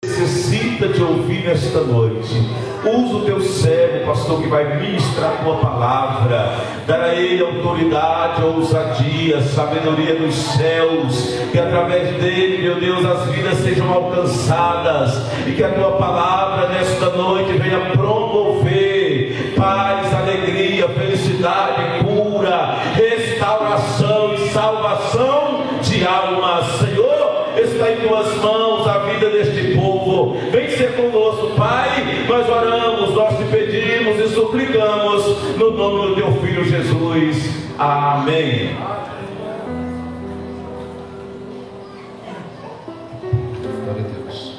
Necessita te ouvir nesta noite. Usa o teu servo, pastor, que vai ministrar a tua palavra. Dar a ele autoridade, ousadia, sabedoria dos céus. Que através dele, meu Deus, as vidas sejam alcançadas. E que a tua palavra nesta noite venha promover paz, alegria, felicidade, cura, restauração e salvação de almas. Senhor, está em tuas mãos a vida deste povo. Vem ser conosco, Pai. Nós oramos, nós te pedimos e suplicamos no nome do teu Filho Jesus. Amém. Glória a Deus.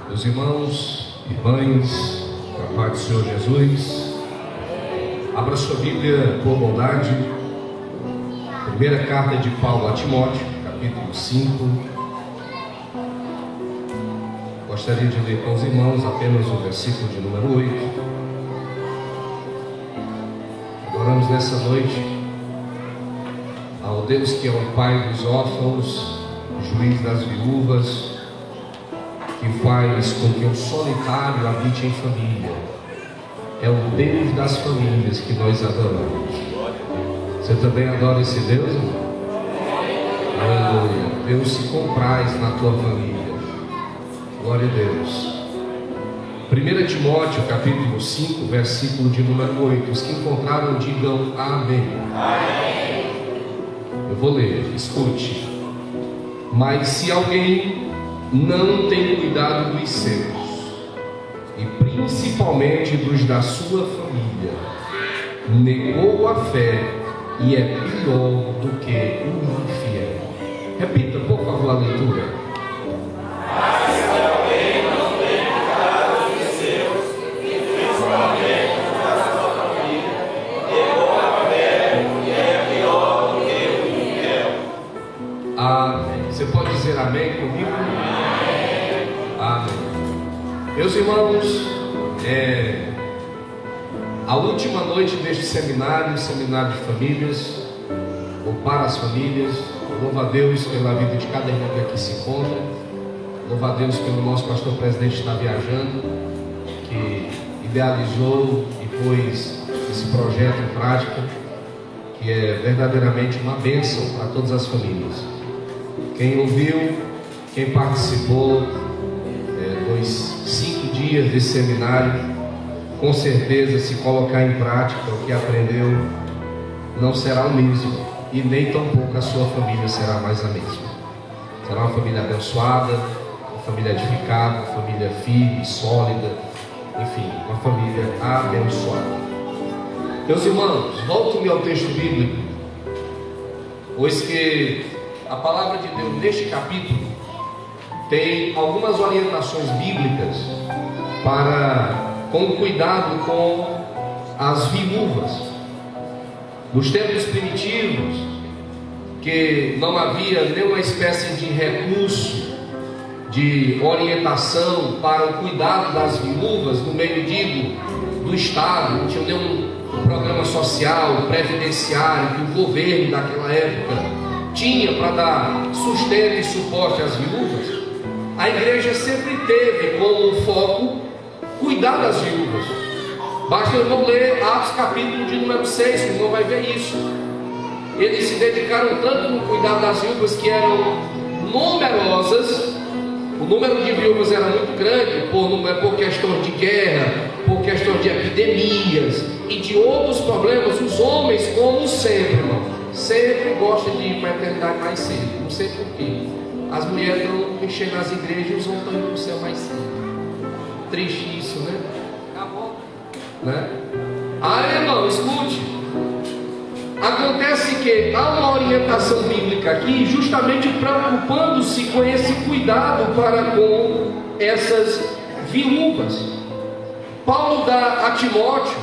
Meus irmãos, irmãs, a paz do Senhor Jesus, abra sua Bíblia por bondade. Primeira carta de Paulo a Timóteo, capítulo 5. Gostaria de ler com os irmãos apenas o versículo de número 8. Adoramos nessa noite ao Deus que é o Pai dos órfãos, juiz das viúvas, que faz com que o solitário habite em família. É o Deus das famílias que nós adoramos. Você também adora esse Deus? Aleluia. Deus se compraz na tua família. Glória a Deus. 1 Timóteo capítulo 5, versículo de número 8. Os que encontraram digam amém. Eu vou ler, escute. Mas se alguém não tem cuidado dos seus, e principalmente dos da sua família, negou a fé e é pior do que um infiel. Repita, por favor, a leitura. Amém. Você pode dizer amém comigo? Amém. Meus irmãos, a última noite deste seminário de famílias, ou para as famílias. Louva a Deus pela vida de cada irmão que aqui se encontra. Louva a Deus pelo nosso pastor presidente que está viajando, que idealizou e pôs esse projeto em prática, que é verdadeiramente uma bênção para todas as famílias. Quem ouviu, quem participou dos 5 dias desse seminário, com certeza, se colocar em prática o que aprendeu, não será o mesmo, e nem tampouco a sua família será mais a mesma. Será uma família abençoada, uma família edificada, uma família firme, sólida, enfim, uma família abençoada. Meus irmãos, voltem-me ao texto bíblico, pois que a palavra de Deus neste capítulo tem algumas orientações bíblicas com cuidado com as viúvas. Nos tempos primitivos, que não havia nenhuma espécie de recurso de orientação para o cuidado das viúvas, no meio do Estado, não tinha nenhum programa social, previdenciário que o governo daquela época tinha para dar sustento e suporte às viúvas. A igreja sempre teve como foco cuidar das viúvas. Basta eu não ler Atos capítulo de número 6, o irmão vai ver isso. Eles se dedicaram tanto no cuidado das viúvas que eram numerosas. O número de viúvas era muito grande por questões de guerra, por questões de epidemias e de outros problemas. Os homens, como sempre, irmão, sempre gostam de ir para a eternidade mais cedo. Não sei porquê. As mulheres não enchendo nas igrejas e os homens estão indo para o céu mais cedo. Triste isso, né? Acabou. Né? Irmão, escute. Acontece que há uma orientação bíblica aqui, justamente preocupando-se com esse cuidado para com essas viúvas. Paulo dá a Timóteo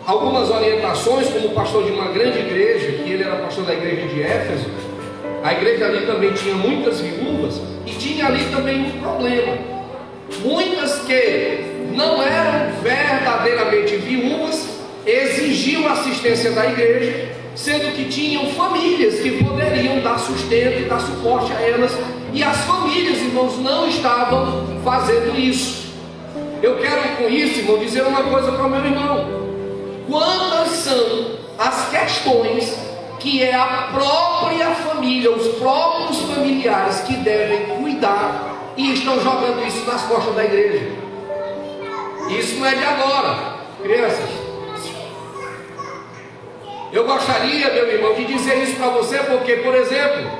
algumas orientações, como pastor de uma grande igreja, que ele era pastor da igreja de Éfeso. A igreja ali também tinha muitas viúvas, e tinha ali também um problema. Muitas que não eram verdadeiramente viúvas exigiam assistência da igreja, sendo que tinham famílias que poderiam dar sustento e dar suporte a elas E as famílias, irmãos, não estavam fazendo isso. Eu quero com isso, irmão, dizer uma coisa para o meu irmão. Quantas são as questões que é a própria família, os próprios familiares que devem cuidar e estão jogando isso nas costas da igreja? Isso não é de agora, crianças. Eu gostaria, meu irmão, de dizer isso para você, porque, por exemplo,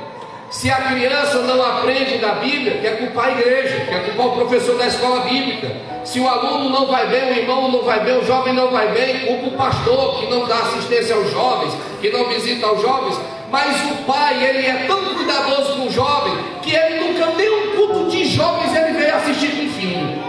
se a criança não aprende da Bíblia, quer culpar a igreja, quer culpar o professor da escola bíblica. Se o aluno não vai bem, o irmão não vai bem, o jovem não vai bem, culpa o pastor que não dá assistência aos jovens, que não visita aos jovens. Mas o pai, ele é tão cuidadoso com o jovem, que ele nunca nem um culto de jovens ele veio assistir com o filho.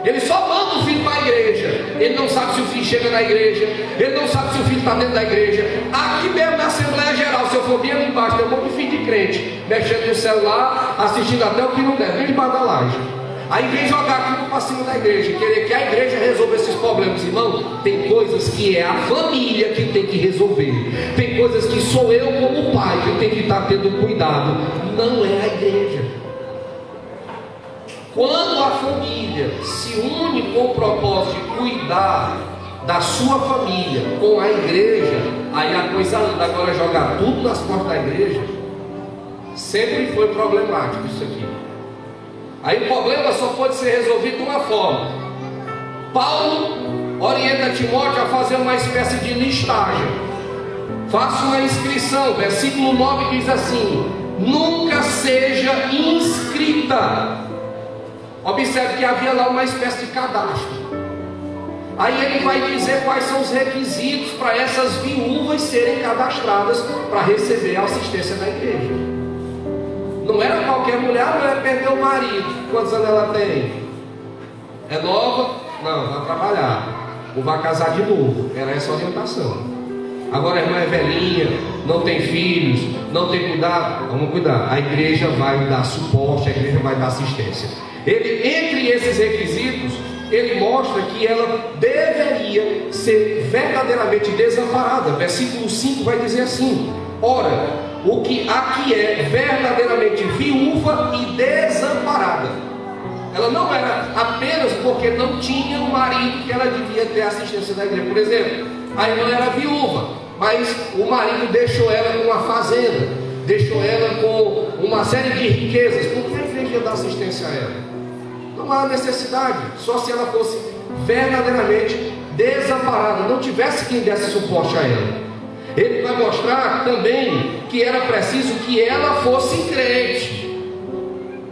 Ele só manda o filho para a igreja. Ele não sabe se o filho chega na igreja. Ele não sabe se o filho está dentro da igreja. Aqui mesmo na Assembleia Geral, se eu for bem ali embaixo, tem um monte de filho de crente mexendo no celular, assistindo até o que não deve, bem debaixo da laje. Aí vem jogar aquilo para cima da igreja, querer que a igreja resolva esses problemas. Irmão, tem coisas que é a família que tem que resolver. Tem coisas que sou eu como pai que tenho que estar tendo cuidado. Não é a igreja. Quando a família se une com o propósito de cuidar da sua família com a igreja, aí a coisa anda. Agora jogar tudo nas costas da igreja sempre foi problemático isso aqui. Aí o problema só pode ser resolvido de uma forma. Paulo orienta Timóteo a fazer uma espécie de listagem. Faça uma inscrição. Versículo 9 diz assim: nunca seja inscrita. Observe que havia lá uma espécie de cadastro. Aí ele vai dizer quais são os requisitos para essas viúvas serem cadastradas para receber a assistência da igreja. Não era qualquer mulher. A mulher perdeu o marido. Quantos anos ela tem? É nova? Não, vai trabalhar. Ou vai casar de novo. Era essa a orientação. Agora a irmã é velhinha, não tem filhos, não tem cuidado. Vamos cuidar. A igreja vai dar suporte, a igreja vai dar assistência. Ele, entre esses requisitos, ele mostra que ela deveria ser verdadeiramente desamparada. Versículo 5 vai dizer assim: ora, o que aqui é verdadeiramente viúva e desamparada. Ela não era apenas porque não tinha um marido que ela devia ter assistência da igreja. Por exemplo, a irmã era viúva, mas o marido deixou ela com uma fazenda, deixou ela com uma série de riquezas. Por que a igreja ia dar assistência a ela? Não há necessidade, só se ela fosse verdadeiramente desamparada, não tivesse quem desse suporte a ela. Ele vai mostrar também que era preciso que ela fosse crente.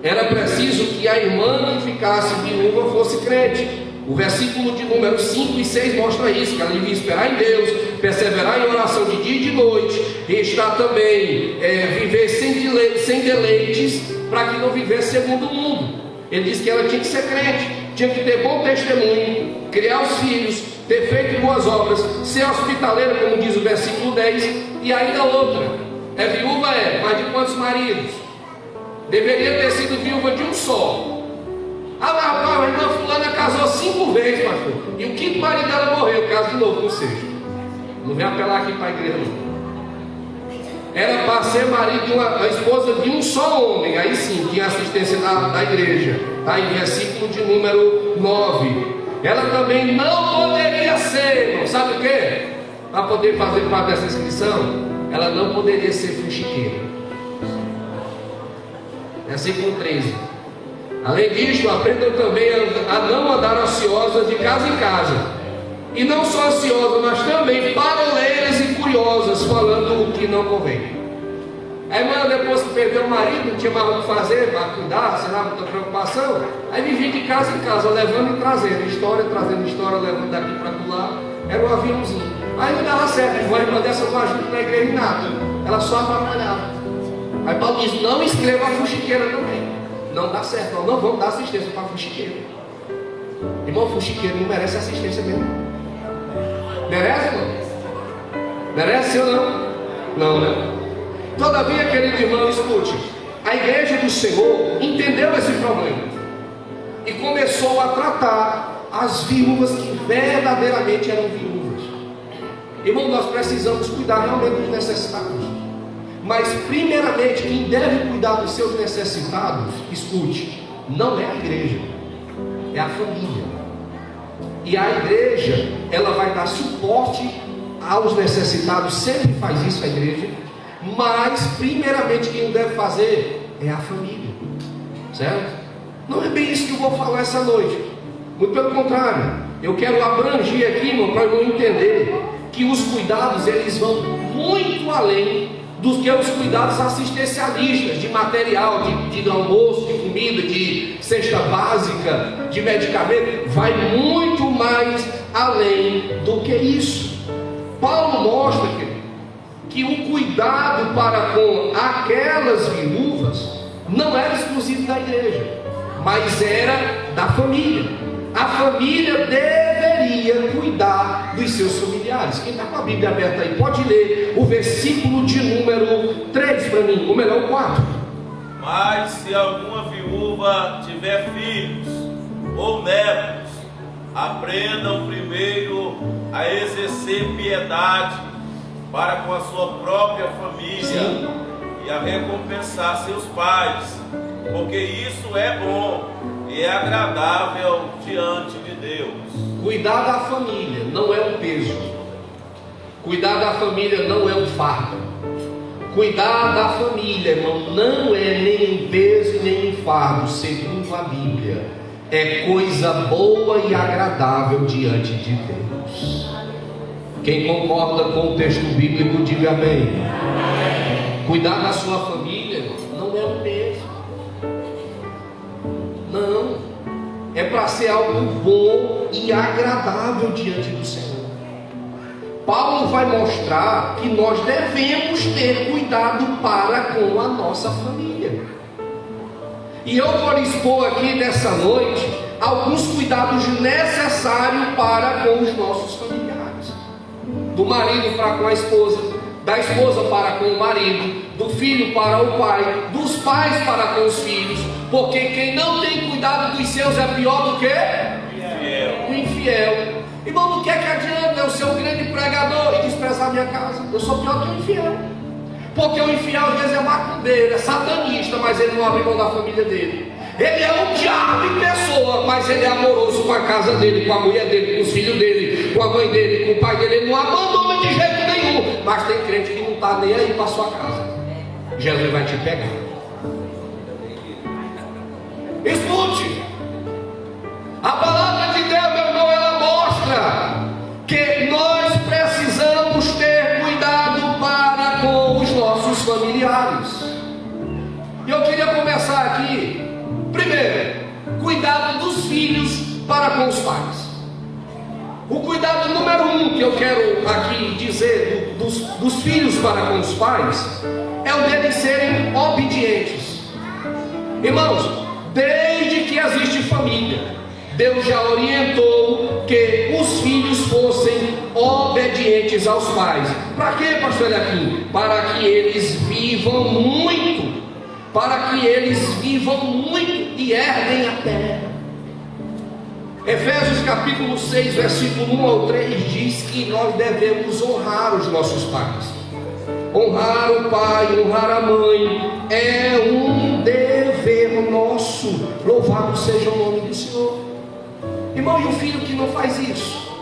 Era preciso que a irmã que ficasse viúva fosse crente. O versículo de número 5 e 6 mostra isso, que ela devia esperar em Deus, perseverar em oração de dia e de noite, e estar também, viver sem deleites, para que não vivesse segundo o mundo. Ele disse que ela tinha que ser crente, tinha que ter bom testemunho, criar os filhos, ter feito boas obras, ser hospitaleira, como diz o versículo 10, e ainda outra, é viúva, mas de quantos maridos? Deveria ter sido viúva de um só. Ah, mas a irmã fulana casou 5 vezes, pastor, e o quinto marido dela morreu, caso de novo, com o sexto. Não vem apelar aqui para a igreja não. Era para ser marido de a esposa de um só homem. Aí sim, tinha assistência da igreja. Está em versículo de número 9. Ela também não poderia ser, irmão, sabe o que? Para poder fazer parte dessa inscrição, ela não poderia ser fuxiqueira. Versículo 13. Além disso, aprendam também a não andar ociosas de casa em casa. E não só ansiosas, mas também paroleiras e curiosas, falando o que não convém. A irmã, depois que perdeu o marido, não tinha mais o que fazer para cuidar, sei lá, muita preocupação. Aí vivia de casa em casa, levando e trazendo história, levando daqui para lá. Era um aviãozinho. Aí não dava certo, a irmã dessa não ajuda na igreja em nada. Ela só atrapalhava. Aí Paulo diz: não escreva a fuxiqueira também. Não dá certo, não vamos dar assistência para a fuxiqueira. Irmão, fuxiqueiro não merece assistência mesmo. Merece, irmão? Merece ou não? Não, né? Todavia, querido irmão, escute. A igreja do Senhor entendeu esse problema e começou a tratar as viúvas que verdadeiramente eram viúvas. Irmão, nós precisamos cuidar realmente dos necessitados. Mas primeiramente quem deve cuidar dos seus necessitados, escute, não é a igreja, é a família. E a igreja, ela vai dar suporte aos necessitados, sempre faz isso a igreja, mas primeiramente quem deve fazer é a família, certo? Não é bem isso que eu vou falar essa noite, muito pelo contrário, eu quero abranger aqui, irmão, para eu entender que os cuidados, eles vão muito além dos que os cuidados assistencialistas, de material, de almoço, de comida, de cesta básica, de medicamento, vai muito mais além do que isso. Paulo mostra que o cuidado para com aquelas viúvas não era exclusivo da igreja, mas era da família. A família deveria cuidar dos seus familiares. Quem está com a Bíblia aberta aí, pode ler o versículo de número 3 para mim, ou melhor, o 4. Mas se alguma viúva tiver filhos ou netos, aprendam primeiro a exercer piedade para com a sua própria família. Sim. E a recompensar seus pais, porque isso é bom e é agradável diante de Deus. Cuidar da família não é um peso. Cuidar da família não é um fardo. Cuidar da família, irmão, não é nem um peso e nem um fardo, segundo a Bíblia. É coisa boa e agradável diante de Deus. Quem concorda com o texto bíblico, diga amém. Cuidar da sua família não é um peso. Não. É para ser algo bom e agradável diante do Senhor. Paulo vai mostrar que nós devemos ter cuidado para com a nossa família. E eu vou expor aqui nessa noite alguns cuidados necessários para com os nossos familiares. Do marido para com a esposa, da esposa para com o marido, do filho para o pai, dos pais para com os filhos, porque quem não tem cuidado dos seus é pior do que o infiel. Irmão, não quer que adianta eu ser um grande pregador e desprezar minha casa? Eu sou pior que o infiel. Porque o infiel às vezes é macumbeiro, é satanista, mas ele não abre mão da família dele. Ele é um diabo em pessoa, mas ele é amoroso com a casa dele, com a mulher dele, com os filhos dele, com a mãe dele, com o pai dele. Ele não abandona de jeito nenhum. Mas tem crente que não está nem aí para a sua casa. Jesus vai te pegar. Escute. A palavra de Deus, meu irmão, ela mostra que nós precisamos ter cuidado para com os nossos familiares. E eu queria começar aqui. Primeiro, cuidado dos filhos para com os pais. O cuidado número 1 que eu quero aqui dizer dos filhos para com os pais é o deles serem obedientes. Irmãos, desde que existe família, Deus já orientou que os filhos fossem obedientes aos pais. Para quê, pastor Eliakim? Para que eles vivam muito. Para que eles vivam muito e herdem a terra. Efésios capítulo 6, versículo 1 ao 3 diz que nós devemos honrar os nossos pais. Honrar o pai, honrar a mãe é um dever nosso. Louvado seja o nome do Senhor. Irmão, e o filho que não faz isso,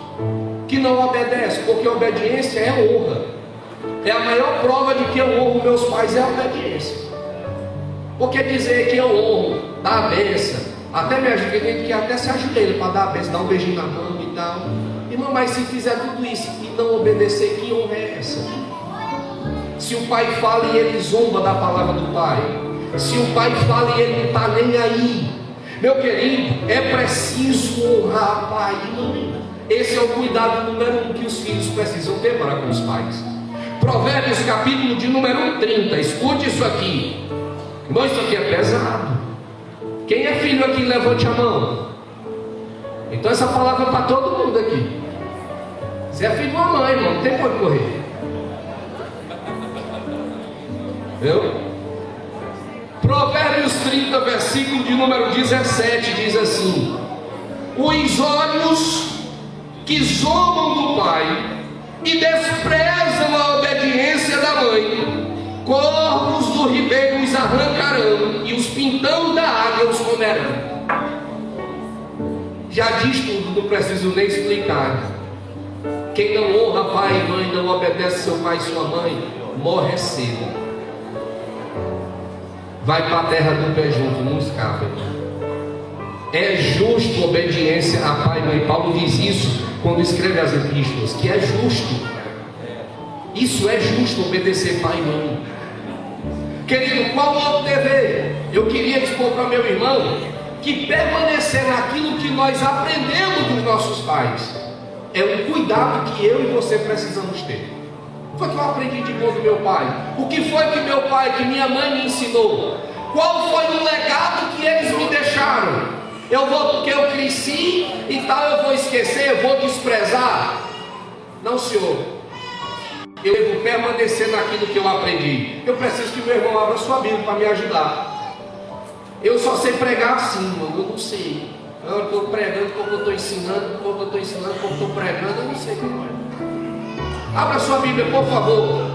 que não obedece, porque a obediência é honra. É a maior prova de que eu honro meus pais, é a obediência. Porque dizer que eu honro, dar a bênção, até me ajuda, que até se ajoelha para dar a bênção, dar um beijinho na mão e tal. Irmão, mas se fizer tudo isso e não obedecer, que honra é essa? Se o pai fala e ele zomba da palavra do pai, se o pai fala e ele não está nem aí, meu querido, é preciso honrar pai e mãe. Esse é o cuidado número 1 que os filhos precisam ter para com os pais. Provérbios capítulo de número 30, escute isso aqui. Irmão, isso aqui é pesado. Quem é filho aqui, levante a mão. Então essa palavra é para todo mundo aqui. Você é filho de uma mãe, irmão, não tem por onde correr. Viu? Provérbios 30, versículo de número 17 diz assim: os olhos que zombam do pai e desprezam a obediência da mãe corvos do ribeiro os arrancarão, e os pintão da água os comerão. Já diz tudo, não preciso nem explicar. Quem não honra pai e mãe, não obedece seu pai e sua mãe, morre cedo. Vai para a terra do pé junto, não escapa. É justo obediência a pai e mãe. Paulo diz isso quando escreve as epístolas, que é justo. Isso é justo, obedecer pai e mãe. Querido, qual é o dever? Eu queria expor para meu irmão que permanecer naquilo que nós aprendemos dos nossos pais é um cuidado que eu e você precisamos ter. O que foi que eu aprendi de bom do meu pai? O que foi que meu pai, que minha mãe me ensinou? Qual foi o legado que eles me deixaram? Porque eu cresci e tal, eu vou esquecer, eu vou desprezar? Não, senhor. Eu devo permanecer naquilo que eu aprendi. Eu preciso que meu irmão abra sua Bíblia para me ajudar. Eu só sei pregar assim, mano, eu não sei. Eu estou pregando como eu estou ensinando, como eu estou ensinando, como eu estou pregando, eu não sei como é. Abra sua Bíblia, por favor.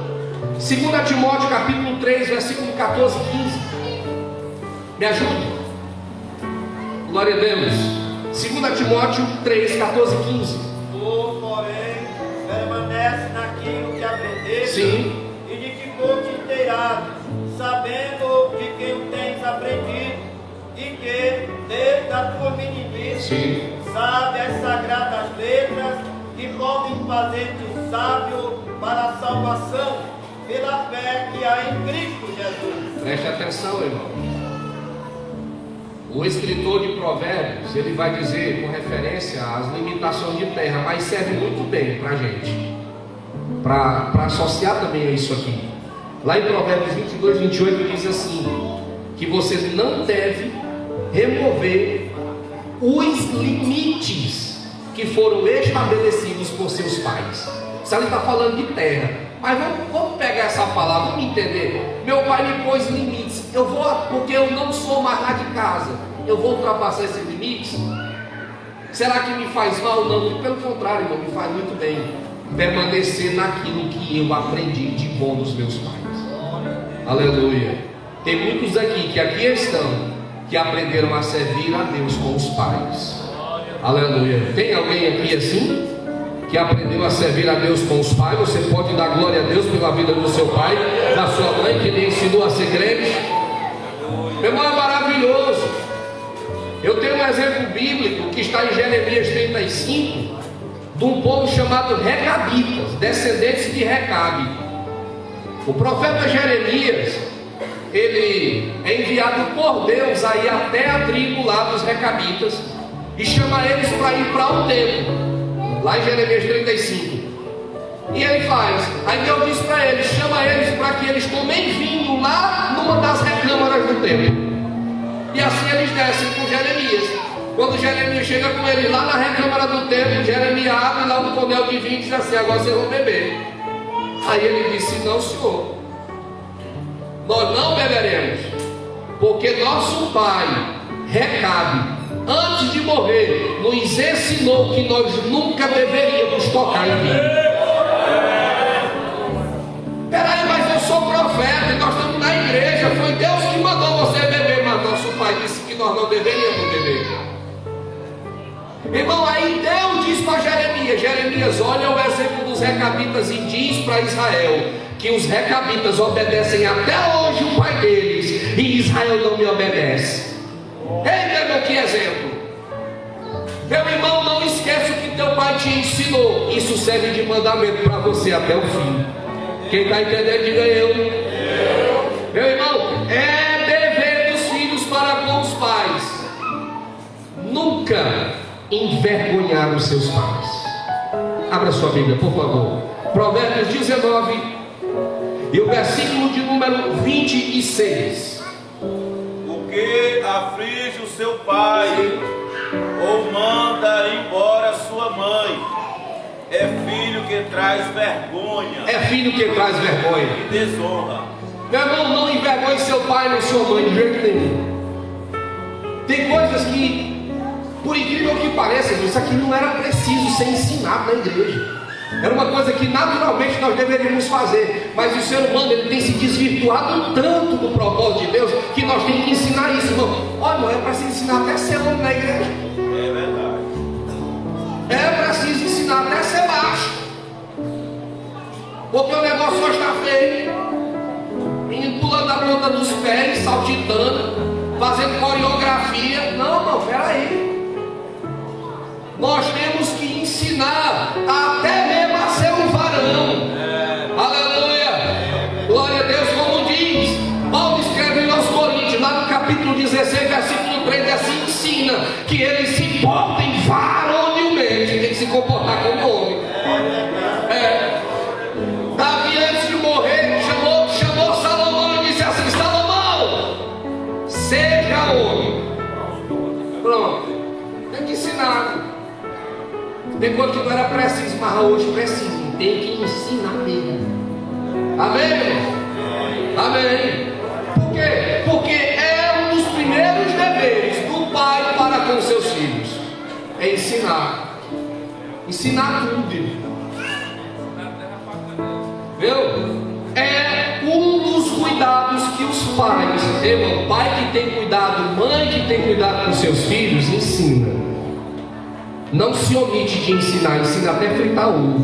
2 Timóteo capítulo 3, versículo 14 e 15. Me ajude. Glória a Deus. 2 Timóteo 3, 14 e 15. Tu, porém, permanece naquilo que aprendeste. Sim. E de que foste inteirado, sabendo de quem o tens aprendido, e que, desde a tua meninice, Sim. sabe as sagradas letras que podem fazer-te um sábio para a salvação, pela fé que há em Cristo Jesus. Preste atenção, irmão. O escritor de Provérbios, ele vai dizer com referência às limitações de terra, mas serve muito bem para a gente, para associar também a isso aqui. Lá em Provérbios 22, 28 diz assim, que você não deve remover os limites que foram estabelecidos por seus pais. Se ele está falando de terra, mas vamos pegar essa palavra, vamos entender. Meu pai me pôs limites, porque eu não sou mais lá de casa, eu vou ultrapassar esses limites? Será que me faz mal? Não, pelo contrário, irmão, me faz muito bem permanecer naquilo que eu aprendi de bom dos meus pais. Aleluia. Tem muitos aqui estão, que aprenderam a servir a Deus com os pais. Aleluia. Tem alguém aqui assim? Que aprendeu a servir a Deus com os pais? Você pode dar glória a Deus pela vida do seu pai, da sua mãe, que lhe ensinou a ser crente? Meu irmão, é maravilhoso. Eu tenho um exemplo bíblico que está em Jeremias 35, de um povo chamado Recabitas, descendentes de Recabe. O profeta Jeremias, ele é enviado por Deus a ir até a tribo lá dos Recabitas e chama eles para ir para o templo. Lá em Jeremias 35. E ele faz. Aí Deus diz para eles: chama eles para que eles tomem vinho lá numa das recâmaras do templo. E assim eles descem com Jeremias. Quando Jeremias chega com eles lá na recâmara do templo, Jeremias abre lá um tonel de vinho e diz assim: agora vocês vão beber. Aí ele disse: não, senhor, nós não beberemos, porque nosso pai Recabe, antes de morrer, nos ensinou que nós nunca deveríamos tocar em vinho. Peraí, mas eu sou profeta e nós estamos na igreja. Foi Deus que mandou você beber, mas nosso pai disse que nós não deveríamos beber. Irmão, aí Deus diz para Jeremias, olha o exemplo dos Recabitas e diz para Israel que os Recabitas obedecem até hoje o pai deles e Israel não me obedece. Ei, meu, que exemplo! Meu irmão, não esqueça o que teu pai te ensinou. Isso serve de mandamento para você até o fim. Quem está entendendo, diga eu. Meu irmão, é dever dos filhos para com os pais nunca envergonhar os seus pais. Abra sua Bíblia, por favor. Provérbios 19 e o versículo de número 26. O que aflige o seu pai ou manda embora sua mãe é filho que traz vergonha. É filho que traz vergonha E desonra. Meu irmão, não envergonhe seu pai nem sua mãe de jeito nenhum. Tem coisas que, por incrível que pareça, isso aqui não era preciso ser ensinado na igreja. Era uma coisa que naturalmente nós deveríamos fazer, mas o ser humano ele tem se desvirtuado tanto do propósito de Deus que nós temos que ensinar isso, irmão. Olha, irmão, é preciso ensinar até ser homem na igreja. É verdade. É preciso ensinar até ser macho, porque o negócio hoje está feio. Menino pulando a ponta dos pés, saltitando, fazendo coreografia. Não, irmão, peraí. Nós temos que ensinar até mesmo a ser um varão. Aleluia. Glória a Deus, como diz Paulo escreve aos Coríntios, lá no capítulo 16, versículo 3, assim ensina que eles se portem varonilmente, tem que se comportar como homem. Davi, antes de morrer, chamou Salomão e disse assim: Salomão, seja homem. Pronto, tem que ensinar. Depois que não era preciso, mas hoje precisa, tem que ensinar mesmo. Amém, irmão? Amém. Por quê? Porque é um dos primeiros deveres do pai para com seus filhos. É ensinar. Ensinar tudo. Viu? É um dos cuidados que os pais, irmão, pai que tem cuidado, mãe que tem cuidado com seus filhos, ensina. Não se omite de ensinar, ensina até fritar ovo.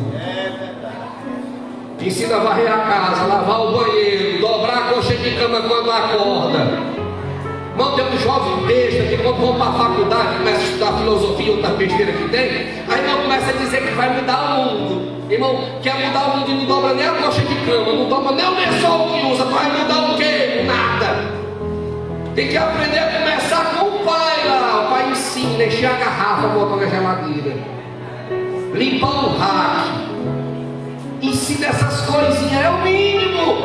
Ensina a varrer a casa, lavar o banheiro, dobrar a coxa de cama quando acorda. Não tem um jovem besta que quando vão para a faculdade começa a estudar filosofia, outra besteira que tem, aí não começa a dizer que vai mudar o mundo. Irmão, quer mudar o mundo e não dobra nem a coxa de cama, não dobra nem o lençol que usa, vai mudar o quê? Nada. Tem que aprender a começar com o pai lá. O pai ensina, encher a garrafa, botar na geladeira, limpar o rack. Ensina essas coisinhas, é o mínimo.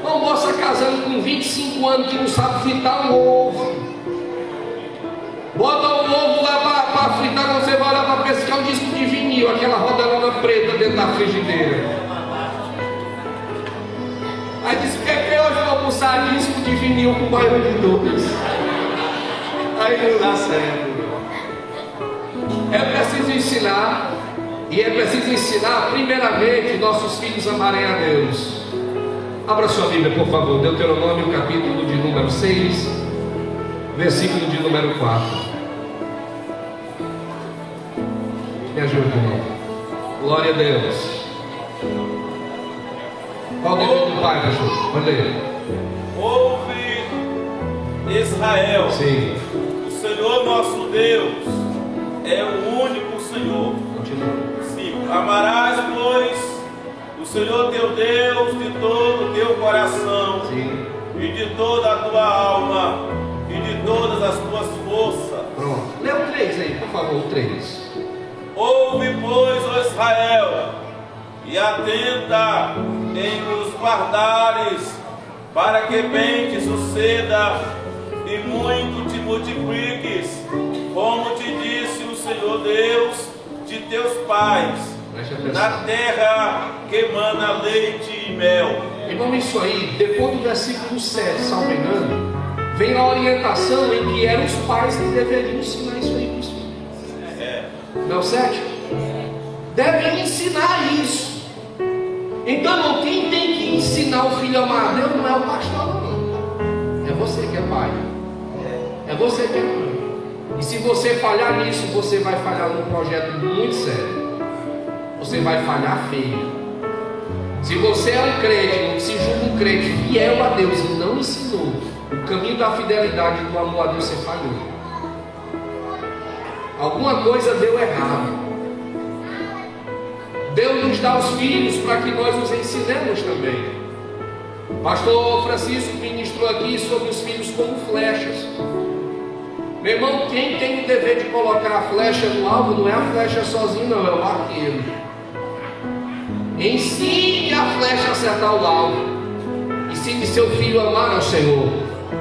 Uma moça casando com 25 anos que não sabe fritar um ovo. Bota o ovo lá para fritar, quando você vai lá para pescar um disco de vinil, aquela rodelona preta dentro da frigideira. Aí disse que hoje eu vou almoçar disco de vinil com baião de dois. Aí não dá certo. É preciso ensinar. E é preciso ensinar primeiramente nossos filhos a amarem a Deus. Abra sua Bíblia, por favor. Deuteronômio, capítulo de número 6, versículo de número 4. Me ajude, irmão. Glória a Deus. Qual o dever do pai, pastor? Pode ler. Ouve, Israel. Sim. O Senhor nosso Deus é o único Senhor. Continua. 5. Amarás, pois, o Senhor teu Deus de todo o teu coração. Sim. E de toda a tua alma e de todas as tuas forças. Pronto. Lê o 3 aí, por favor, o 3. Ouve, pois, ó Israel, e atenta em os guardares, para que bem te suceda e muito te multipliques, como te disse o Senhor Deus de teus pais, na terra que mana leite e mel. Irmão, isso aí, depois do versículo 7, salvo engano, vem a orientação em que eram os pais que deveriam ensinar isso aí para os filhos. Não é o 7? Devem ensinar isso. Então, quem tem que ensinar o filho a amar a Deus não é o pastor, não. É você que é pai. É você que é mãe. E se você falhar nisso, você vai falhar num projeto muito sério. Você vai falhar feio. Se você é um crente, se julga um crente fiel a Deus e não ensinou o caminho da fidelidade e do amor a Deus, você falhou. Alguma coisa deu errado. Deus nos dá os filhos para que nós os ensinemos também. Pastor Francisco ministrou aqui sobre os filhos como flechas. Meu irmão, quem tem o dever de colocar a flecha no alvo não é a flecha sozinho, não, é o arqueiro. Ensine a flecha a acertar o alvo. Ensine seu filho a amar ao Senhor,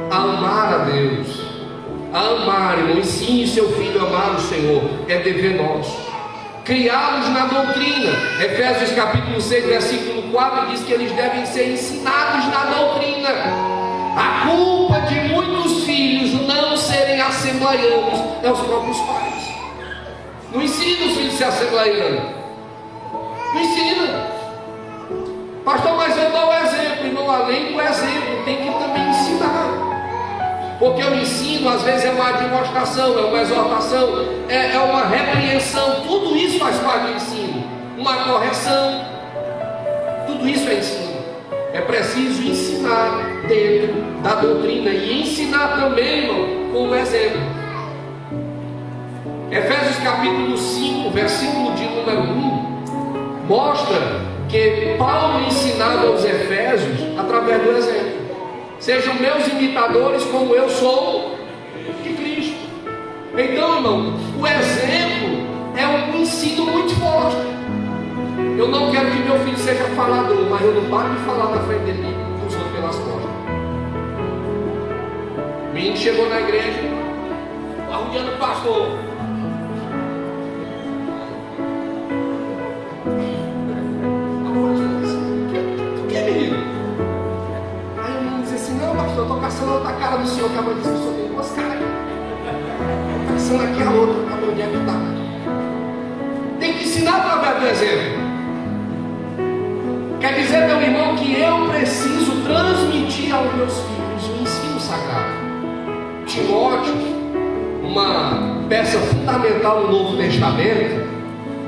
a amar a Deus, a amar, irmão. Ensine seu filho a amar o Senhor, é dever nosso. Criá-los na doutrina. Efésios capítulo 6, versículo 4 diz que eles devem ser ensinados na doutrina. A culpa de muitos filhos não serem assembleianos é os próprios pais. Não ensina os filhos a ser assembleianos. Não ensina. Pastor, mas eu dou o exemplo. Irmão, além do exemplo, tem que também ensinar. Porque o ensino às vezes é uma demonstração, é uma exortação, é uma repreensão. Tudo isso faz parte do ensino. Uma correção. Tudo isso é ensino. É preciso ensinar dentro da doutrina e ensinar também, irmão, com o exemplo. Efésios capítulo 5, versículo de número 1, mostra que Paulo ensinava aos Efésios através do exemplo. Sejam meus imitadores como eu sou de Cristo. Então, irmão, o exemplo é um ensino muito forte. Eu não quero que meu filho seja falador, mas eu não paro de falar na frente dele dos outros pelas costas. O menino chegou na igreja, arrumando o pastor. O que, menino? Aí o menino disse assim: não, pastor, eu estou caçando a outra cara do senhor. Acabou de dizer: o senhor tem duas caras. Estou caçando aqui a outra, acabou de ajudar. Tem que ensinar através do exemplo. Quer dizer, meu irmão, que eu preciso transmitir aos meus filhos o ensino sagrado. Timóteo, uma peça fundamental no Novo Testamento,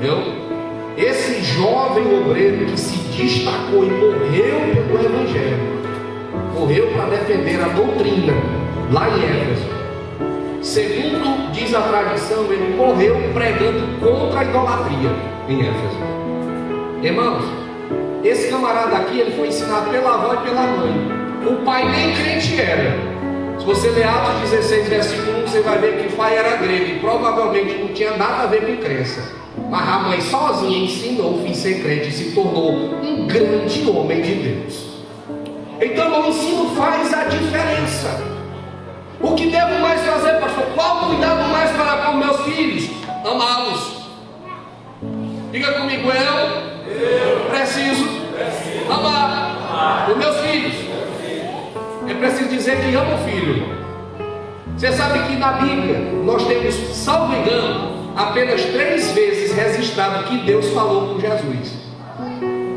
viu? Esse jovem obreiro que se destacou e morreu pelo Evangelho, morreu para defender a doutrina, lá em Éfeso. Segundo diz a tradição, ele morreu pregando contra a idolatria em Éfeso. Irmãos, esse camarada aqui, ele foi ensinado pela avó e pela mãe. O pai nem crente era. Se você ler Atos 16, versículo 1, você vai ver que o pai era grego e provavelmente não tinha nada a ver com crença. Mas a mãe sozinha ensinou o filho a ser crente e se tornou um grande homem de Deus. Então o ensino faz a diferença. O que devo mais fazer, pastor? Qual cuidado mais para com meus filhos? Amá-los. Diga comigo, eu preciso amar os meus filhos. É preciso dizer que ama o filho. Você sabe que na Bíblia nós temos, salvo engano, apenas 3 vezes registrado que Deus falou com Jesus.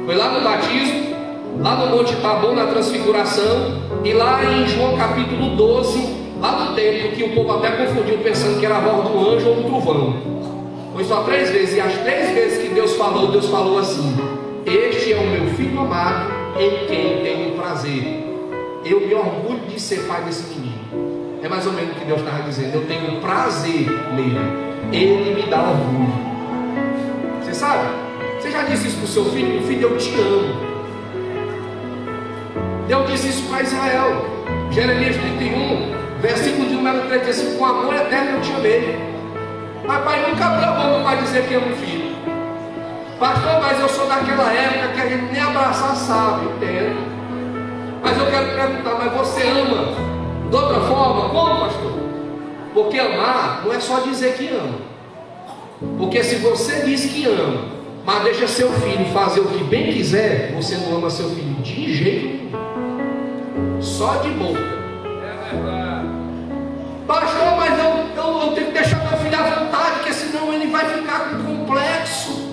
Foi lá no batismo, lá no Monte Tabor, na transfiguração, e lá em João capítulo 12, lá no templo, que o povo até confundiu pensando que era a voz do anjo ou do trovão. Foi só 3 vezes, e as 3 vezes que Deus falou assim: este é o meu filho amado, em quem tenho prazer. Eu me orgulho de ser pai desse menino. É mais ou menos o que Deus estava dizendo: eu tenho prazer nele, ele me dá orgulho. Você sabe? Você já disse isso para o seu filho? Meu filho, eu te amo. Deus disse isso para Israel. Jeremias 31, versículo de número 3, diz assim: com amor eterno eu te amei. Mas pai, nunca abriu a boca para dizer que ama o filho. Pastor, mas eu sou daquela época que a gente nem abraçar sabe, entendo. Mas eu quero perguntar: mas você ama de outra forma? Como, pastor? Porque amar não é só dizer que ama. Porque se você diz que ama, mas deixa seu filho fazer o que bem quiser, você não ama seu filho de jeito nenhum. Só de boca. É verdade. Pastor, mas eu tenho que deixar meu filho à vontade, porque senão ele vai ficar com complexo.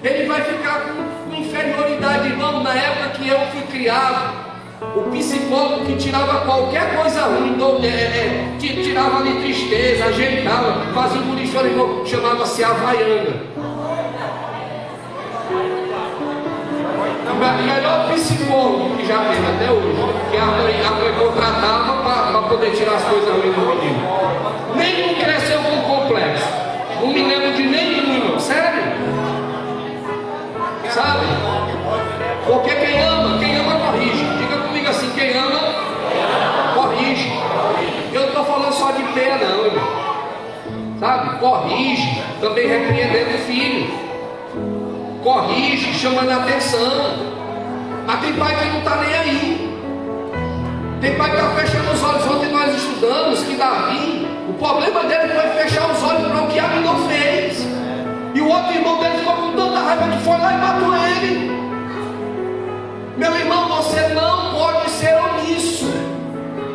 Ele vai ficar com inferioridade. Irmão, na época que eu fui criado, o psicólogo que tirava qualquer coisa ruim, tirava ali tristeza, ajeitava, fazia um bolichão, chamava-se Havaiana. O melhor psicólogo que já teve até hoje, que a mãe contratava para poder tirar as coisas ruins do menino. Nenhum cresceu com complexo. Não me lembro de nenhum, irmão. Sério? Sabe? Porque quem ama corrige. Diga comigo assim: quem ama, corrige. Eu não estou falando só de pena, não, irmão. Sabe? Corrige, também repreendendo o filho. Corrige, chamando a atenção. Mas tem pai que não está nem aí. Tem pai que está fechando os olhos. Ontem nós estudamos que Davi, o problema dele foi fechar os olhos para o que Aminon fez. E o outro irmão dele ficou com tanta raiva que foi lá e matou ele. Meu irmão, você não pode ser omisso.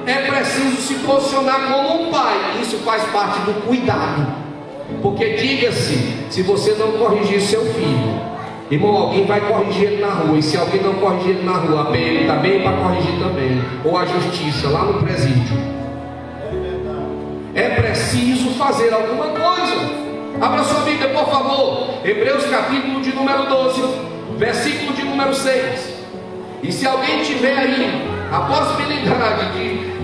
É preciso se posicionar como um pai. Isso faz parte do cuidado. Porque diga-se, se você não corrigir seu filho, Irmão, alguém vai corrigir ele na rua, e se alguém não corrigir ele na rua, a PM está bem para corrigir também, ou a justiça lá no presídio. É preciso fazer alguma coisa. Abra sua Bíblia, por favor. Hebreus capítulo de número 12, versículo de número 6. E se alguém tiver aí a possibilidade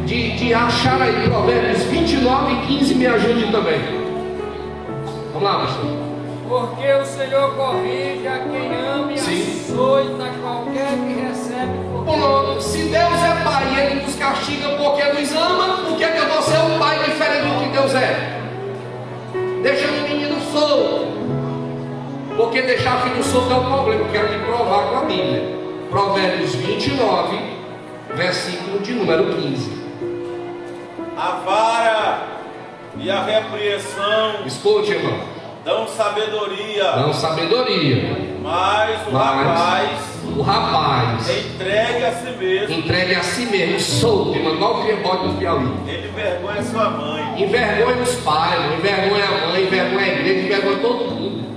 de achar aí Provérbios 29 e 15, me ajude também. Vamos lá, pastor. Porque o Senhor corrige a quem ama e Sim. açoita qualquer que recebe por Pronto, se Deus é pai e Ele nos castiga porque nos ama, por que eu vou ser um pai diferente do que Deus é? Deixa o menino solto. Porque deixar filho solto é um problema. Eu quero lhe provar com a Bíblia. Provérbios 29, versículo de número 15. A vara e a repreensão Escute, irmão. dão sabedoria, Dão sabedoria. mas O rapaz entregue a si mesmo, solto, irmão, igual o criambode do Piauí. ele envergonha sua mãe. Envergonha os pais, envergonha a mãe, envergonha a igreja, envergonha todo mundo.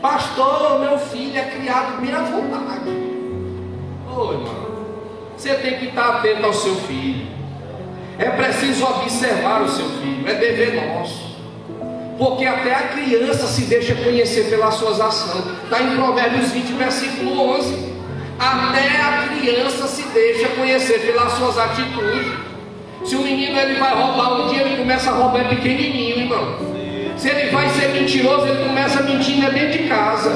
Pastor, meu filho é criado bem à vontade. Ô irmão, você tem que estar atento ao seu filho. É preciso observar o seu filho, é dever nosso. Porque até a criança se deixa conhecer pelas suas ações. Está em Provérbios 20, versículo 11. Até a criança se deixa conhecer pelas suas atitudes. Se o menino ele vai roubar um dia, ele começa a roubar pequenininho, irmão. Se ele vai ser mentiroso, ele começa mentindo dentro de casa.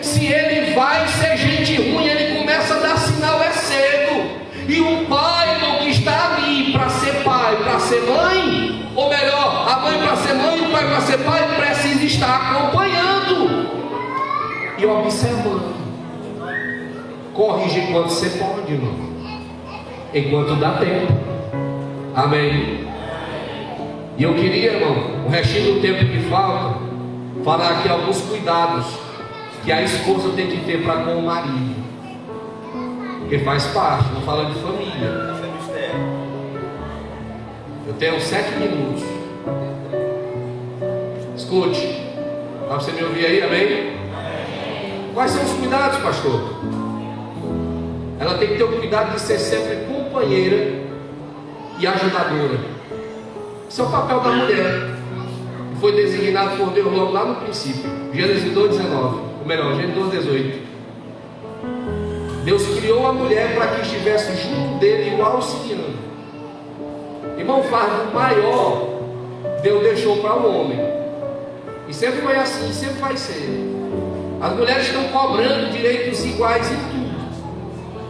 Se ele vai ser gente ruim, ele começa a dar sinal cedo. E o pai, irmão, que está ali para ser pai, para ser mãe, ou melhor, a mãe para ser mãe, o pai para ser pai, precisa estar acompanhando e observando. Corrige enquanto você pode, irmão, enquanto dá tempo. Amém. E eu queria, irmão, o restinho do tempo que falta, falar aqui alguns cuidados que a esposa tem que ter para com o marido, porque faz parte, não fala de família. Esse é mistério. Eu tenho 7 minutos. Escute, para você me ouvir aí, amém? Quais são os cuidados, pastor? Ela tem que ter o cuidado de ser sempre companheira e ajudadora. Esse é o papel da mulher, que foi designado por Deus logo lá no princípio. Gênesis 2:19, ou melhor, Gênesis 2:18. Deus criou a mulher para que estivesse junto dele e o auxiliando. Irmão, o fardo maior Deus deixou para o homem. E sempre foi assim, sempre vai ser. As mulheres estão cobrando direitos iguais em tudo.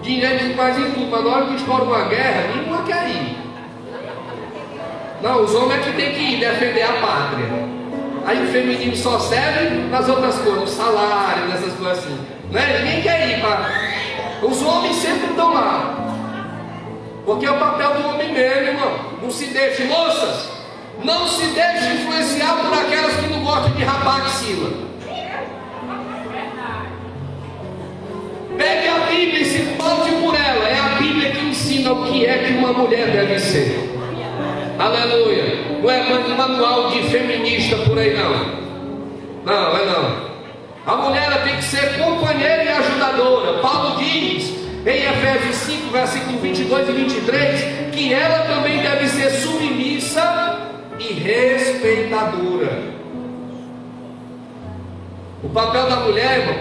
Direitos iguais em tudo, mas na hora que estoura uma guerra, nenhuma quer ir. Não, os homens é que tem que ir defender a pátria. Aí o feminino só serve nas outras coisas, salário, nessas coisas assim. Né? Ninguém quer ir para. Os homens sempre estão lá. Porque é o papel do homem mesmo, irmão. Não se deixe, moças, não se deixe influenciar por aquelas que não gostam de rapar a axila. Pegue a Bíblia e se paute por ela. É a Bíblia que ensina o que é que uma mulher deve ser. Aleluia. Não é manual de feminista por aí não. Não, é não. A mulher ela tem que ser companheira e ajudadora. Paulo diz em Efésios 5, versículo 22 e 23, que ela também deve ser submissa e respeitadora. O papel da mulher, irmão,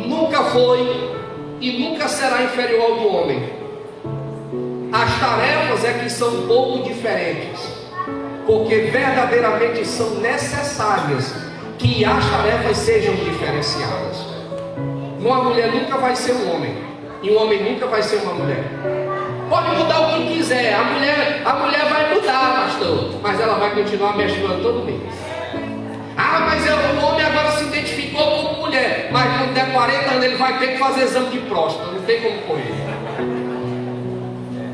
nunca foi e nunca será inferior ao do homem. As tarefas é que são um pouco diferentes, porque verdadeiramente são necessárias que as tarefas sejam diferenciadas. Uma mulher nunca vai ser um homem, e um homem nunca vai ser uma mulher. Pode mudar o que quiser, a mulher vai mudar, pastor, mas ela vai continuar menstruando todo mês. Ah, mas o homem agora se identificou como mulher, mas quando der 40 anos ele vai ter que fazer exame de próstata, não tem como correr.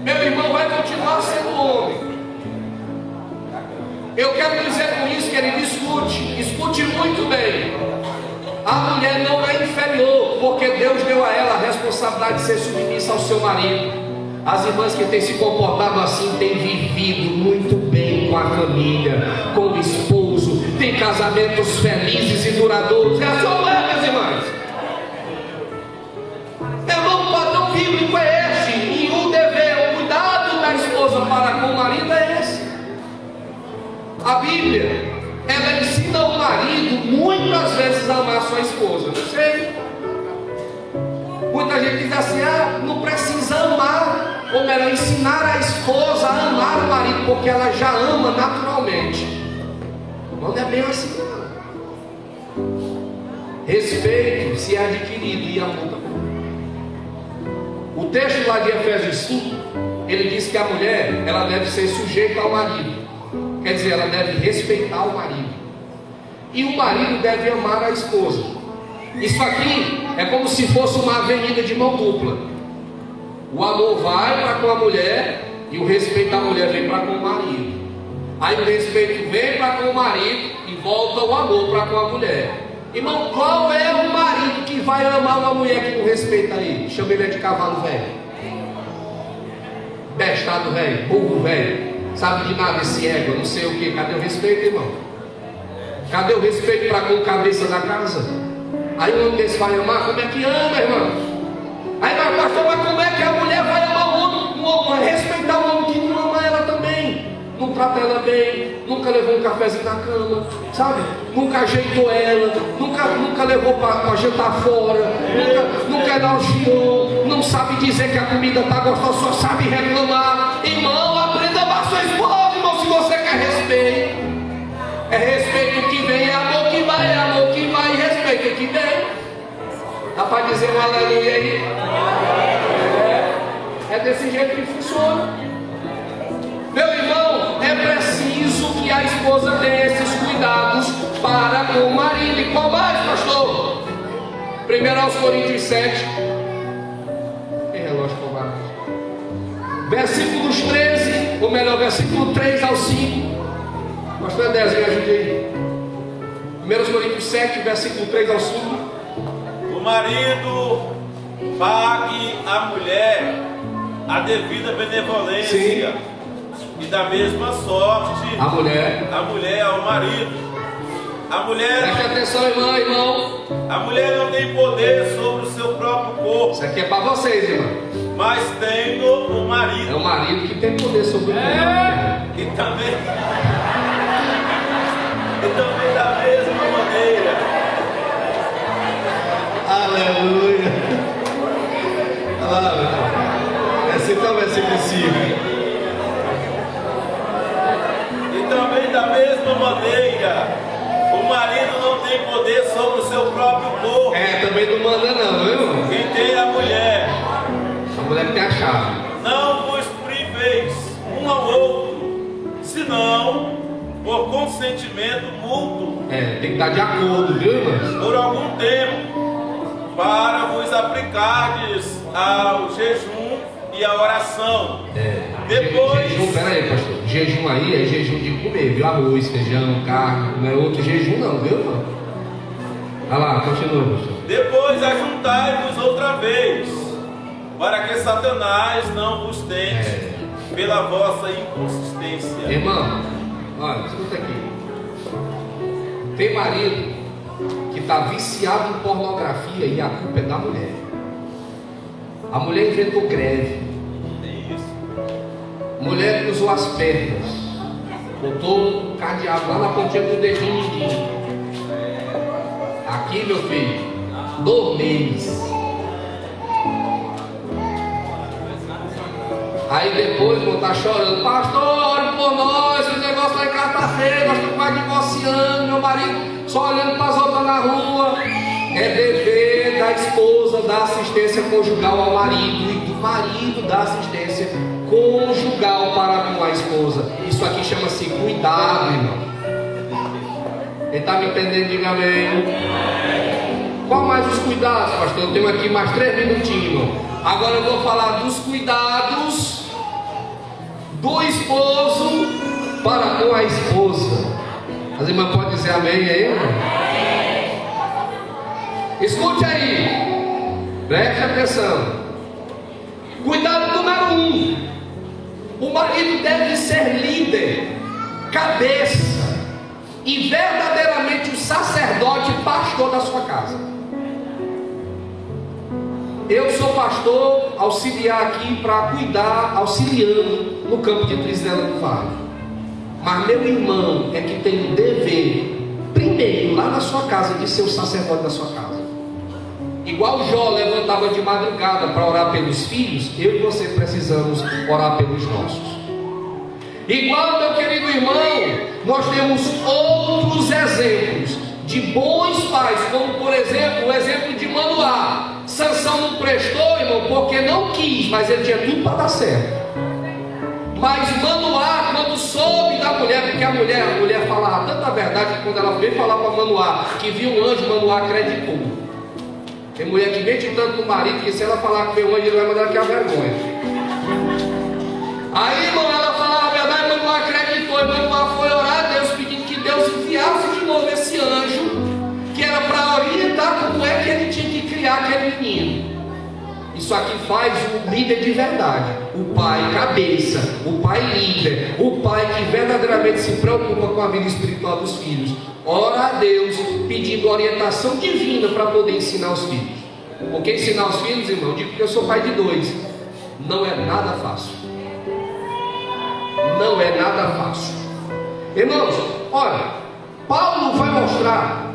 Meu irmão vai continuar sendo homem. Eu quero dizer com isso, querido, escute muito bem. A mulher não é inferior, porque Deus deu a ela a responsabilidade de ser submissa ao seu marido. As irmãs que têm se comportado assim têm vivido muito bem com a família, com o esposo, têm casamentos felizes e duradouros. É a sua mulher, meus irmãos. Irmão, o padrão bíblico é esse. E o dever, o cuidado da esposa para com o marido é esse. A Bíblia, ela ensina o marido muitas vezes a amar a sua esposa. Não sei. Muita gente diz assim: ah, não precisa amar, ou melhor, ensinar a esposa a amar o marido, porque ela já ama naturalmente. Não é bem assim, não. Respeito se é adquirido e amor também. O texto lá de Efésios 5, ele diz que a mulher, ela deve ser sujeita ao marido. Quer dizer, ela deve respeitar o marido. E o marido deve amar a esposa. Isso aqui é como se fosse uma avenida de mão dupla. O amor vai para com a mulher e o respeito à mulher vem para com o marido. Aí o respeito vem para com o marido e volta o amor para com a mulher. Irmão, qual é o marido que vai amar uma mulher que não respeita ele? Chama ele de cavalo velho, bestado velho, burro velho, sabe de nada esse ego, não sei o que. Cadê o respeito, irmão? Cadê o respeito para com o cabeça da casa? Aí o homem desse vai amar, como é que ama, irmão? Aí vai, pastor, mas como é que a mulher vai amar o homem, respeitar o homem que não ama ela também? Não trata ela bem, nunca levou um cafezinho na cama, sabe? Nunca ajeitou ela, nunca levou para jantar fora, nunca elogiou, não sabe dizer que a comida está gostosa, só sabe reclamar. Irmão, aprenda a amar sua esposa, irmão, se você quer respeito. É respeito que vem, é amor que vai, e respeito que vem. Dá para dizer um aleluia aí? É desse jeito que funciona. Meu irmão, é preciso que a esposa tenha esses cuidados para com o marido. E qual mais, pastor? 1 Coríntios 7. Tem relógio covarde. Versículos 13, ou melhor, versículo 3 ao 5. Pastor Edésio, me ajude aí. 1 Coríntios 7, versículo 3 ao 5. O marido pague à mulher a devida benevolência. Sim. E da mesma sorte A mulher ao marido. A mulher, preste atenção, irmão. a mulher não tem poder sobre o seu próprio corpo, Isso aqui é para vocês, irmão. mas tendo o marido. É o marido que tem poder sobre o corpo. E também da mesma maneira. Aleluia. Olha lá, meu irmão. Esse então vai ser possível. E também da mesma maneira, o marido não tem poder sobre o seu próprio corpo. Também não manda não, viu? Quem tem a mulher. A mulher que tem a chave. Não vos priveis um ao outro, senão por consentimento mútuo, Tem que estar de acordo, viu, irmão? por algum tempo, para vos aplicardes ao jejum e à oração. Depois, Jejum, pera aí, pastor. Jejum aí é jejum de comer, viu? Arroz, feijão, carne. Não é outro jejum não, viu, irmão? Olha lá, continua, pastor. depois ajuntai-vos outra vez, para que Satanás não vos tente pela vossa inconsistência. Irmão, olha, escuta aqui. Tem marido que está viciado em pornografia e a culpa é da mulher. A mulher inventou greve. Mulher que usou as pernas, botou um cadeado lá na pontinha do dedinho mindinho. Aqui, meu filho, 2 meses. Aí depois vão estar chorando: pastor, ore por nós, esse negócio lá em casa tá feio, nós estamos quase divorciando, meu marido só olhando para as outras na rua. É dever da esposa dar assistência conjugal ao marido, e do marido dar assistência conjugal para com a esposa. Isso aqui chama-se cuidado, irmão. Quem está me entendendo, diga amém. Qual mais os cuidados, pastor? Eu tenho aqui mais 3 minutinhos, irmão. Agora eu vou falar dos cuidados do esposo para com a esposa. As irmãs podem dizer amém aí, irmão? Escute aí, preste atenção. Cuidado número 1: o marido deve ser líder, cabeça, e verdadeiramente o sacerdote e pastor da sua casa. Eu sou pastor auxiliar aqui para cuidar, auxiliando no campo de Trizela do Vale. Mas meu irmão é que tem o dever, primeiro, lá na sua casa, de ser o sacerdote da sua casa. Igual Jó levantava de madrugada para orar pelos filhos, eu e você precisamos orar pelos nossos. Igual, meu querido irmão, nós temos outros exemplos de bons pais, como por exemplo, o exemplo de Manoá. Sansão não prestou, irmão, porque não quis, mas ele tinha tudo para dar certo. Mas Manoá, quando soube da mulher, porque a mulher falava tanta verdade que quando ela veio falar para Manoá que viu um anjo, Manoá acreditou. Tem mulher que mente tanto no marido que se ela falar que veio um anjo, ele vai mandar aqui a vergonha. Aí, irmão, ela falava a verdade, Manoá acreditou, e Manoá foi orar a Deus, pedindo que Deus enviasse de novo esse anjo, que era para orientar como é que ele tinha que criar aquele menino. Isso aqui faz o líder de verdade, o pai cabeça, o pai líder, o pai que verdadeiramente se preocupa com a vida espiritual dos filhos. Ora a Deus pedindo orientação divina para poder ensinar os filhos. Porque ensinar os filhos, irmão, digo que eu sou pai de 2, não é nada fácil. Não é nada fácil. Irmãos, olha, Paulo vai mostrar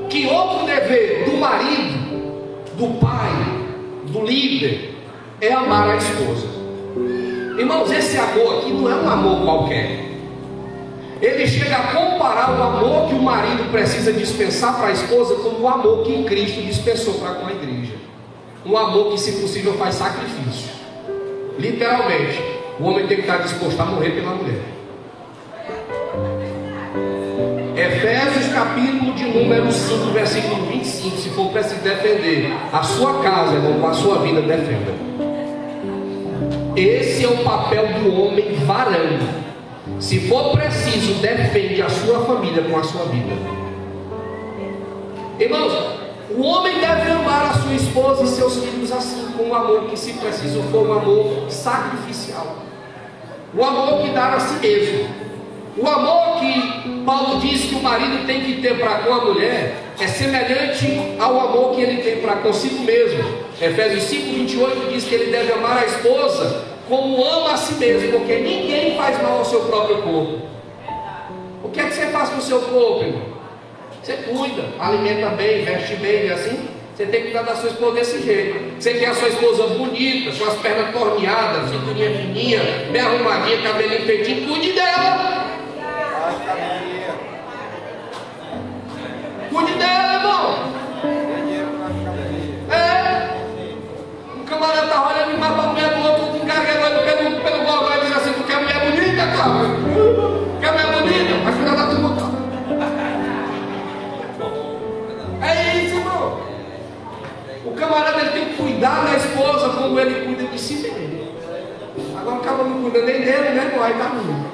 que outro dever do marido, do pai, do líder, é amar a esposa. Irmãos, esse amor aqui não é um amor qualquer. Ele chega a comparar o amor que o marido precisa dispensar para a esposa com o amor que Cristo dispensou para com a igreja. Um amor que, se possível, faz sacrifício. Literalmente, o homem tem que estar disposto a morrer pela mulher. Efésios capítulo de número 5, versículo 25. Se for preciso defender a sua casa, irmão, com a sua vida, defenda. Esse é o papel do homem varão. Se for preciso, defende a sua família com a sua vida. Irmãos, o homem deve amar a sua esposa e seus filhos assim, com um amor que, se preciso, for um amor sacrificial. O amor que dá a si mesmo. O amor que Paulo diz que o marido tem que ter para com a mulher é semelhante ao amor que ele tem para consigo mesmo. Efésios 5:28 diz que ele deve amar a esposa como ama a si mesmo, porque ninguém faz mal ao seu próprio corpo. O que é que você faz com o seu corpo, irmão? Você cuida, alimenta bem, veste bem, e assim você tem que cuidar da sua esposa desse jeito. Você quer a sua esposa bonita, com as pernas torneadas, cinturinha fininha, bem arrumadinha, cabelinho feitinho, cuide dela. Cuide dela, irmão. Um camarada está olhando e mata a mulher do outro, encarregando pelo gol, e diz assim: tu quer mulher bonita, Cláudio? Quer mulher bonita? Vai cuidar da tua boca. É isso, irmão. O camarada ele tem que cuidar da esposa como ele cuida de si mesmo. Agora o cara não cuida nem dele, né? Não vai dar muito.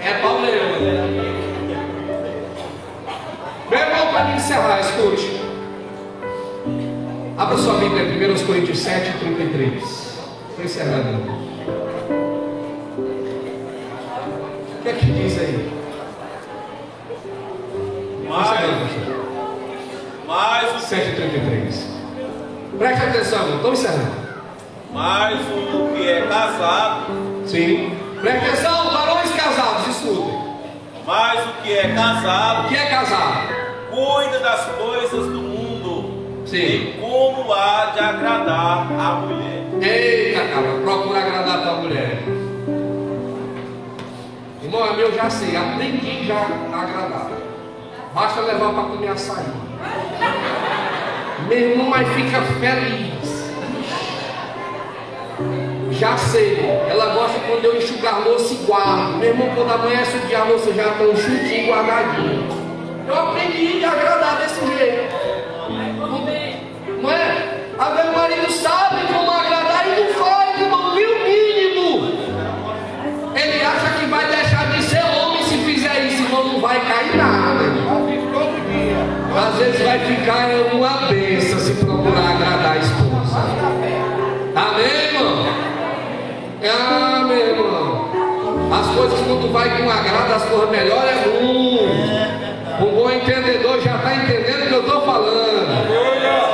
É Paulo. Meu irmão, para me encerrar, escute. Abra sua Bíblia em 1 Coríntios 7:33. Estou encerrando. O que é que diz aí? Mais o 7:33. Preste atenção, irmão. Estou encerrando. Mas o que é casado. Sim. Preste atenção, varões casados, escutem. Mas o que é casado. O que é casado? Cuida das coisas do mundo. Sim. E como há de agradar a mulher. Eita, cara, procura agradar a tua mulher. Irmão, eu já sei, aprendi já a agradar. Basta levar para comer açaí. Meu irmão, mas fica feliz. Já sei, ela gosta quando eu enxugar a louça e guardo. Meu irmão, quando amanhece o dia, a louça já está enxutinho, guardadinho. Eu aprendi a agradar desse jeito. Não é? A meu marido sabe como agradar e não faz, irmão, nem o mínimo. Ele acha que vai deixar de ser homem se fizer isso, irmão, não vai cair nada. Às vezes vai ficar uma bênção se procurar agradar a esposa. Amém, irmão? Ah, meu irmão. As coisas quando vai com agrado, as coisas melhores é muito. Um bom entendedor já está entendendo o que eu estou falando.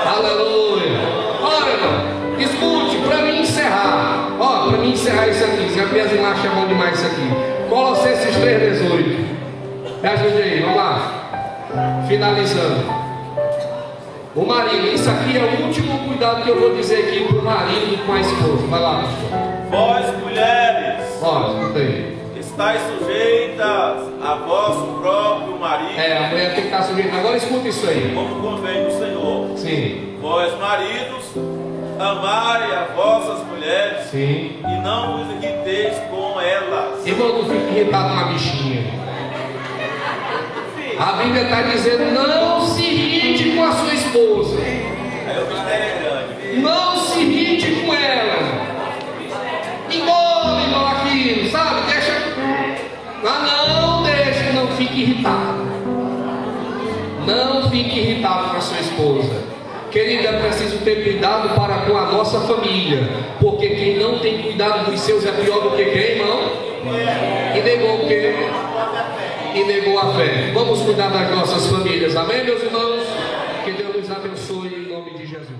Aleluia. Olha, irmão, escute, para mim encerrar. Ó, para mim encerrar isso aqui. Se a minhas imagens chamam demais isso aqui. Colossenses 3,18. Me ajude aí, vamos lá. Finalizando. O marido, isso aqui é o último cuidado que eu vou dizer aqui para o marido com a esposa. Vai lá, pastor. Vós, mulheres, Ó, escuta aí. estáis sujeitas a vosso próprio marido, A mulher tem que estar sujeita. Agora escuta isso aí. como convém no Senhor. Sim, Vós, maridos, amai as vossas mulheres sim. e não vos irriteis com elas. Irmão, não fique irritado com a bichinha. A Bíblia está dizendo: não se irrite com a sua esposa. Aí o mistério é grande. Não se irrite com ela. Engole igual aquilo, sabe? Deixa. Não deixe, não fique irritado. Não fique irritado com a sua esposa. Querida, é preciso ter cuidado para com a nossa família. Porque quem não tem cuidado dos seus é pior do que quem, irmão? E negou o quê? E negou a fé. Vamos cuidar das nossas famílias. Amém, meus irmãos? Que Deus nos abençoe em nome de Jesus.